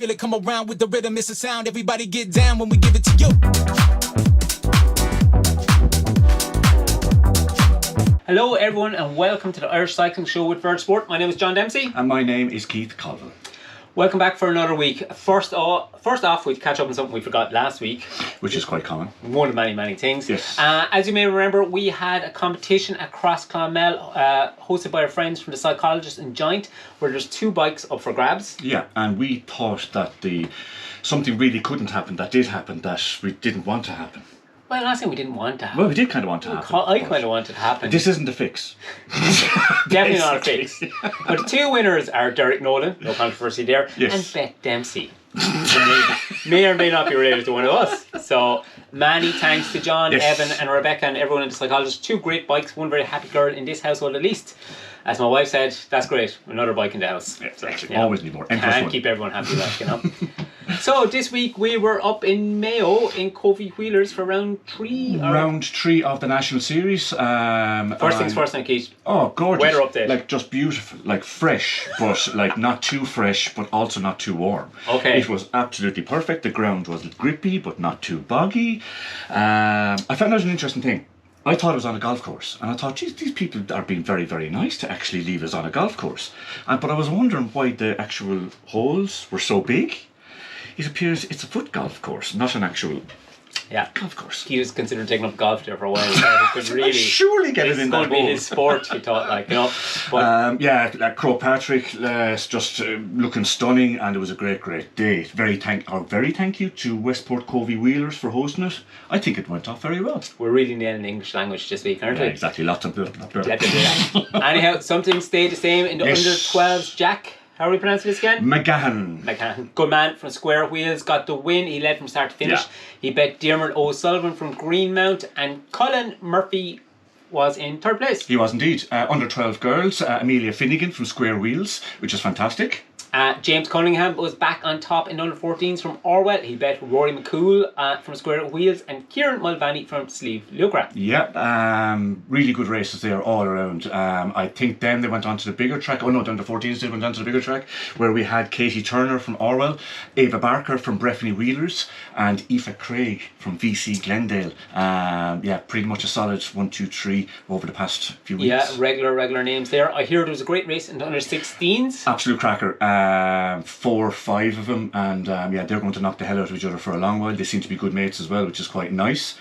Feel it come around with the rhythm, it's a sound. Everybody get down when we give it to you. Hello everyone and welcome to the Irish Cycling Show with Westport. My name is John Dempsey. And my name is Keith Colville. Welcome back for another week. First off, we'd catch up on something we forgot last week. Which is quite common. One of many things. Yes. As you may remember, we had a competition across Clonmel hosted by our friends from the Psychologist in Jente, where there's 2 bikes up for grabs. Yeah, and we thought that something really couldn't happen that did happen that we didn't want to happen. Well, last thing we didn't want to happen. Well, we did kind of want to happen. I kind of wanted to happen. This isn't a fix. Definitely not a fix. But the 2 winners are Derek Nolan, no controversy there, Yes. and Beth Dempsey. may or may not be related to one of us. So many thanks to John, Yes. Evan and Rebecca and everyone in the Psychologist. 2 great bikes, one very happy girl in this household at least. As my wife said, that's great, another bike in the house. Yeah, exactly. Yeah. Always need more. Can't keep everyone happy, like, you know. So this week we were up in Mayo in Covey Wheelers for round 3. Round 3 of the national series. First things first, now, Keith. Oh, gorgeous. Weather update. Like, just beautiful. Like, fresh, but like not too fresh, but also not too warm. Okay. It was absolutely perfect. The ground was grippy, but not too boggy. I found out an interesting thing. I thought it was on a golf course, and I thought, geez, these people are being very, very nice to actually leave us on a golf course. But I was wondering why the actual holes were so big. It appears it's a foot golf course, not an actual golf course. He was considering taking up golf there for a while. He could really surely get it in that It's going to be hole. his sport, he thought, like, you know. But Like Crow Patrick, just looking stunning, and it was a great day. Very thank you to Westport Covey Wheelers for hosting it. I think it went off very well. we're really nailing the English language this week, aren't we? Exactly, lots of Anyhow, something stayed the same in the Yes. under-12s. Jack, how are we pronouncing this again? McGahan. Good man from Square Wheels, got the win. He led from start to finish. Yeah. He bet Dermot O'Sullivan from Greenmount, and Colin Murphy was in 3rd place. He was indeed. Under 12 girls, Amelia Finnegan from Square Wheels, which is fantastic. James Cunningham was back on top in under 14s from Orwell. He bet Rory McCool from Square Wheels and Kieran Mulvaney from Sleeve Lucra. Yeah, really good races there all around. I think then they went on to the bigger track. Oh no, the under 14s they went on to the bigger track, where we had Katie Turner from Orwell, Ava Barker from Breffney Wheelers, and Aoife Craig from VC Glendale. Pretty much a solid 1, 2, 3 over the past few weeks. Yeah, regular names there. I hear there was a great race in the under 16s. Absolute cracker. 4 or 5 of them, and they're going to knock the hell out of each other for a long while. They seem to be good mates as well, which is quite nice.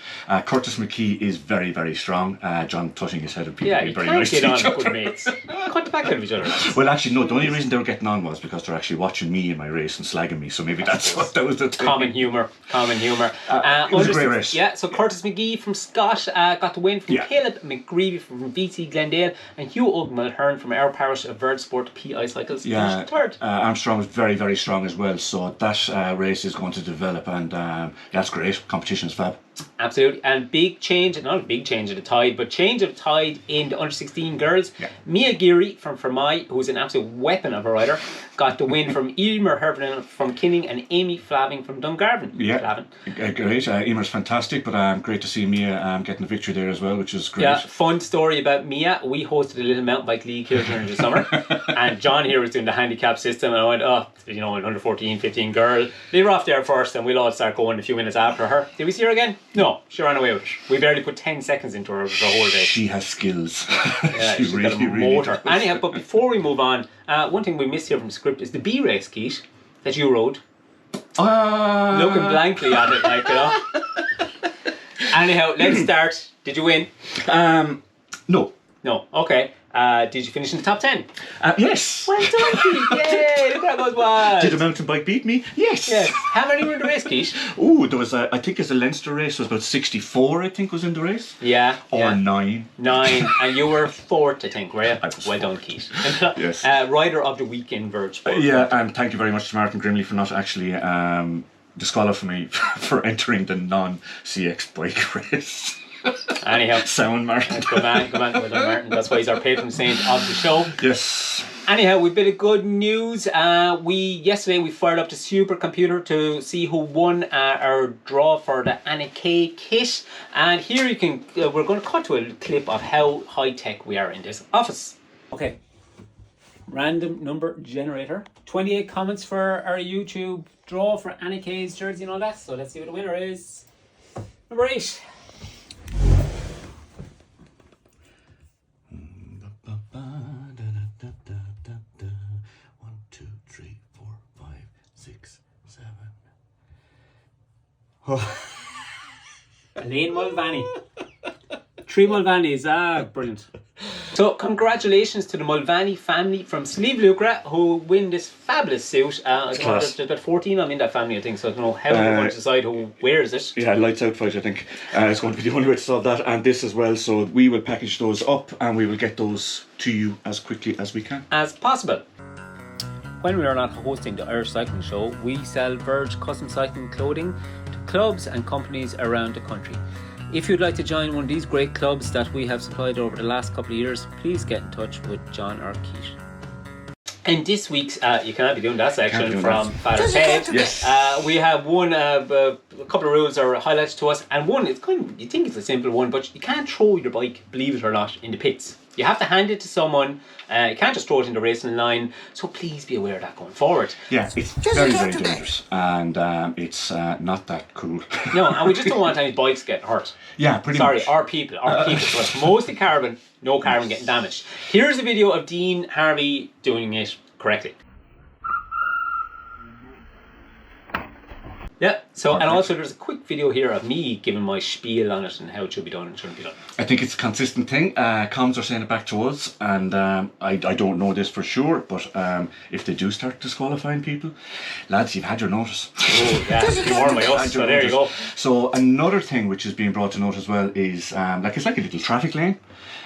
Curtis McKee is very, very strong. John touching his head at people being very nice to each other. Good mates. Cut the back out of each other. Well, actually, no. The only reason they were getting on was because they're actually watching me in my race and slagging me. So maybe that was the thing. Common humour. It was a great race. Yeah, so Curtis McGee from Scott got the win from Caleb McGreevy from VC Glendale, and Hugh Mulhern from our parish of Westport PI Cycles finished 3rd. Armstrong was very, very strong as well. So that race is going to develop, and that's great. Competition is fab. Absolutely, and big change, not a big change of the tide, but change of tide in the under 16 girls. Yeah. Mia Geary from Fermoy, who's an absolute weapon of a rider, got the win from Emer Hervin from Kinning and Amy Flaving from Dungarvan. Yeah, great. Emer's fantastic, but great to see Mia getting the victory there as well, which is great. Yeah, fun story about Mia. We hosted a little mountain bike league here during the summer, and John here was doing the handicap system, and I went, an under 14, 15 girl, leave her off there first, and we'll all start going a few minutes after her. Did we see her again? No, she ran away with it. We barely put 10 seconds into her the whole day. She has skills. Yeah, she's got a motor. Anyhow, but before we move on, one thing we missed here from the script is the B race, Keith, that you rode. Looking blankly at it, like, you know. Anyhow, let's start. Did you win? No. No. Okay. Did you finish in the top 10? Yes. Well done, Keith. Yay, look how that was. Did a mountain bike beat me? Yes. Yes. How many were in the race, Keith? Oh, there was I think it's a Leinster race. It was about 64, I think, was in the race. Yeah. Or 9. 9. And you were 4th, I think, were you? I was well 4th. done, Keith. Yes. Rider of the week in Westport. And thank you very much to Martin Grimley for not actually disqualifying me for entering the non-CX bike race. Anyhow. Sound, Martin. Good man, well done, Martin. That's why he's our patron saint of the show. Yes. Anyhow, we've bit of good news. Yesterday we fired up the supercomputer to see who won our draw for the Anak kit, and here you can. We're going to cut to a clip of how high tech we are in this office. Okay. random number generator. 28 comments for our YouTube draw for Anak's jersey and all that. So let's see what the winner is. Number 8. Elaine Mulvaney. 3 Mulvaneys. Brilliant. So congratulations to the Mulvaney family from Slieve Lucra who win this fabulous suit. I don't know, there's about 14 of them in that family, I think, so I don't know how they're going to decide who wears it. Yeah, lights out fight, I think. It's going to be the only way to solve that, and this as well. So we will package those up and we will get those to you as quickly as we can. As possible. When we are not hosting the Irish Cycling Show, we sell Verge custom cycling clothing to clubs and companies around the country. If you'd like to join one of these great clubs that we have supplied over the last couple of years, please get in touch with John or Keith. And this week's You Cannot Be Doing That section from Father Ted. Yes. We have one, a couple of rules are highlighted to us, and one, it's kind of, you think it's a simple one, but you can't throw your bike, believe it or not, in the pits. You have to hand it to someone. You can't just throw it in the racing line. So please be aware of that going forward. Yeah, it's very, very dangerous, and it's not that cool. No, and we just don't want any bikes getting hurt. Yeah, pretty much. Sorry, our people. So it's mostly carbon, no carbon getting damaged. Here's a video of Dean Harvey doing it correctly. Yeah, so perfect. And also there's a quick video here of me giving my spiel on it and how it should be done and shouldn't be done. I think it's a consistent thing. Comms are saying it back to us, and I don't know this for sure, but if they do start disqualifying people, lads, you've had your notice. Oh yeah, you warned by us, so there you go. So another thing which is being brought to note as well is it's like a little traffic lane,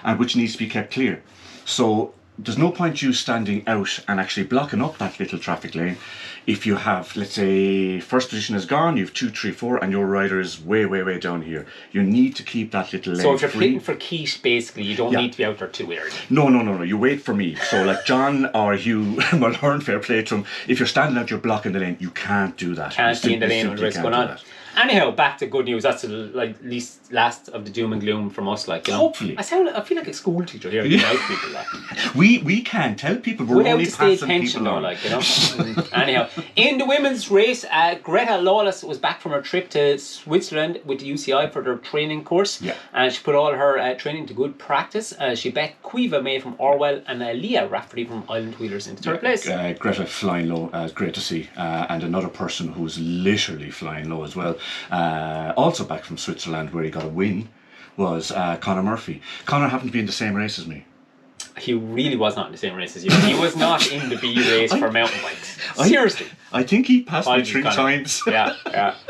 and which needs to be kept clear. So there's no point you standing out and actually blocking up that little traffic lane if you have, let's say, first position is gone, you have 2, 3, 4, and your rider is way, way, way down here. You need to keep that little lane. So if you're pitting for Keith, basically, you don't need to be out there too early. No. You wait for me. So like John or Hugh Mulhern, fair play to him, if you're standing out, you're blocking the lane. You can't do that. Can't be in the lane when there's going on. Anyhow, back to good news. That's the least last of the doom and gloom from us. Like, you know, hopefully, I feel like a school teacher here. People, like. We can't tell people we're only passing people on. Like, you know. Anyhow, in the women's race, Greta Lawless was back from her trip to Switzerland with the UCI for their training course. Yeah. And she put all her training to good practice. She bet Quiva May from Orwell and Leah Rafferty from Island Wheelers into third place. Greta flying low, great to see, and another person who's literally flying low as well. Also back from Switzerland where he got a win was Conor Murphy. Conor happened to be in the same race as me. He really was not in the same race as you. He was not in the B race for mountain bikes. Seriously. I think he passed me 3 times. Yeah.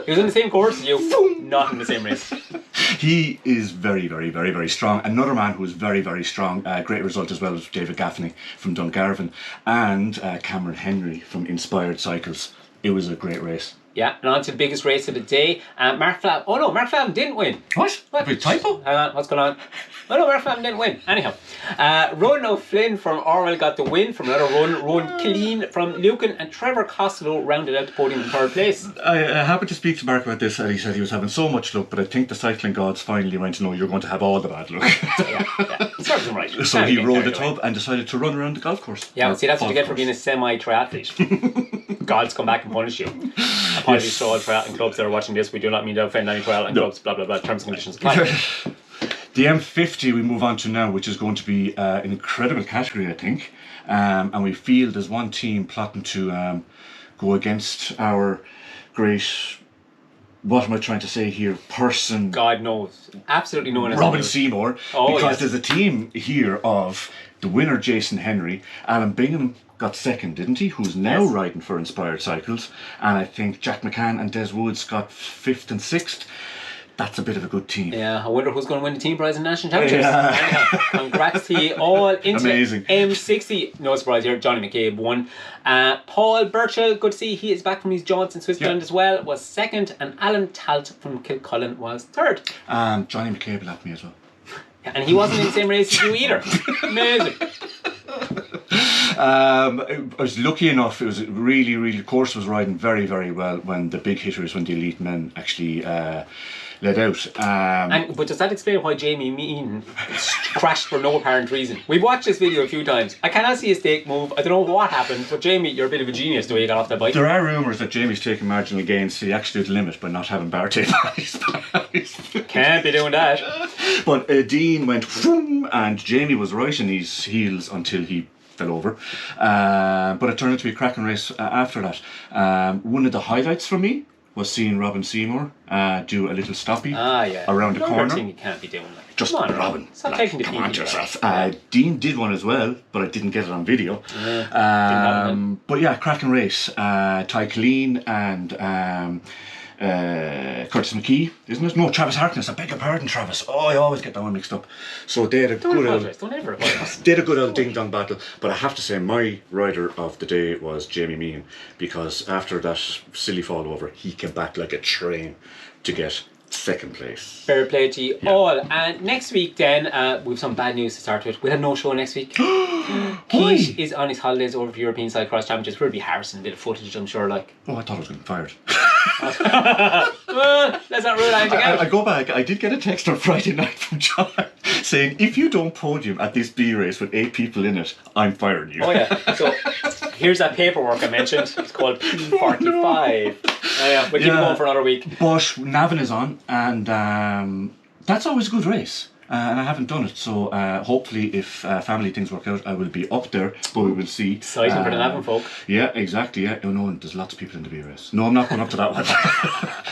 He was in the same course as you, not in the same race. He is very, very, very, very strong. Another man who is very, very strong, great result as well, was David Gaffney from Dungarvan and Cameron Henry from Inspired Cycles. It was a great race. Yeah, and on to the biggest race of the day. Mark Flavin didn't win. What? A big typo? Hang on, what's going on? Oh no, Mark Flavin didn't win. Anyhow, Ronan O'Flynn from Orwell got the win from another run. Rowan Killeen from Lucan and Trevor Costello rounded out the podium in third place. I happened to speak to Mark about this, and he said he was having so much luck, but I think the cycling gods finally went to know you're going to have all the bad luck. yeah. Serves him right. So he rode the tub and decided to run around the golf course. Yeah, see, that's what you get for being a semi-triathlete. Gods come back and punish you. Apologies to all triathlon clubs that are watching this. We do not mean to offend any triathlon clubs. Blah blah blah. Terms and conditions apply. The M50 we move on to now, which is going to be an incredible category, I think. And we feel there's one team plotting to go against our great, what am I trying to say here, person. God knows. Absolutely no one. Robin Seymour. Oh, because there's a team here of the winner, Jason Henry, Alan Bingham got second, didn't he? Who's now riding for Inspired Cycles. And I think Jack McCann and Des Woods got 5th and 6th. That's a bit of a good team. Yeah, I wonder who's going to win the team prize in National Championships. Yeah. Congrats to you all into Amazing. M60. No surprise here, Johnny McCabe won. Paul Burchell, good to see he is back from his jaunts in Switzerland as well, was second, and Alan Talt from Kilcullen was third. Johnny McCabe lapped me as well. And he wasn't in the same race as you either. Amazing. I was lucky enough. It was really, really. The course was riding very, very well when the big hitters, when the elite men actually let out. But does that explain why Jamie Mean crashed for no apparent reason? We've watched this video a few times. I cannot see a stake move. I don't know what happened, but Jamie, you're a bit of a genius the way you got off that bike. There are rumours that Jamie's taking marginal gains to the absolute limit by not having bar tape on his Can't be doing that. But Dean went vroom, and Jamie was right in his heels until he fell over. But it turned out to be a cracking race after that. One of the highlights for me was seeing Robin Seymour do a little stoppie around the corner. Thing you can't be doing that. Just come on, Robin. Stop taking the come on PB, yourself. right? Dean did one as well, but I didn't get it on video. But yeah, cracking race. Ty Colleen and Curtis McKee, isn't it? No, Travis Harkness. I beg your pardon, Travis. Oh, I always get that one mixed up. So they had a Don't apologise. Don't ever apologise. they had a good old ding dong battle. But I have to say, my rider of the day was Jamie Meehan, because after that silly fall over, he came back like a train to get second place. Fair play to you all. And next week then, we've some bad news to start with. We'll have no show next week. Keith is on his holidays over to European Cyclocross Championships. We'll be harassing a bit of footage, I'm sure. Like, Oh, I thought I was getting fired. well, let's not rule anything out. I go back, I did get a text on Friday night from John saying, if you don't podium at this B race with 8 people in it, I'm firing you. Oh yeah, so here's that paperwork I mentioned. It's called P45. Oh yeah, we'll keep it going for another week. But Navan is on, and that's always a good race. And I haven't done it, so hopefully if family things work out, I will be up there, but we will see. Exciting for the Navan folk. Yeah, exactly, yeah. Oh no, and there's lots of people in the B race. No, I'm not going up to that one.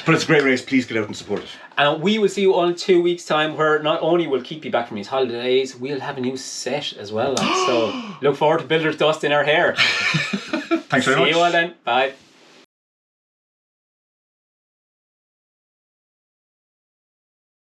But it's a great race, please get out and support it. And we will see you all in 2 weeks' time, where not only will keep you back from his holidays, we'll have a new set as well. So look forward to Builder's Dust in our hair. Thanks very much. See you all then. Bye.